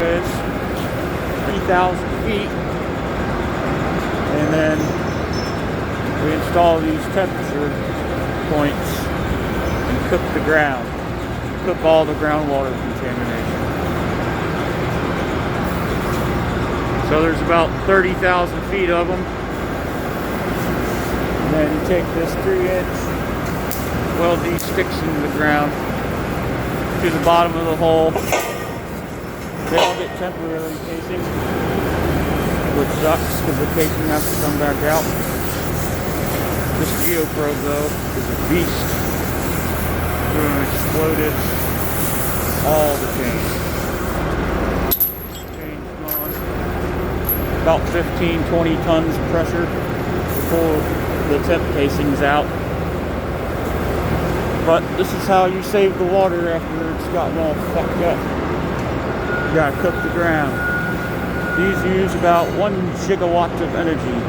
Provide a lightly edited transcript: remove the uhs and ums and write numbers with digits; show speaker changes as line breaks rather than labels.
is, 3,000 feet. And then we install these temperature points and cook the ground. Cook all the groundwater contamination. So there's about 30,000 feet of them. And then you take this 3-inch, weld these sticks into the ground to the bottom of the hole. They all get temporary casing, which sucks because the casing has to come back out. This geoprobe though is a beast. Exploded all the chains. About 15-20 tons of pressure to pull the temp casings out. But this is how you save the water after it's gotten all fucked up. You gotta cook the ground. These use about 1 gigawatt of energy.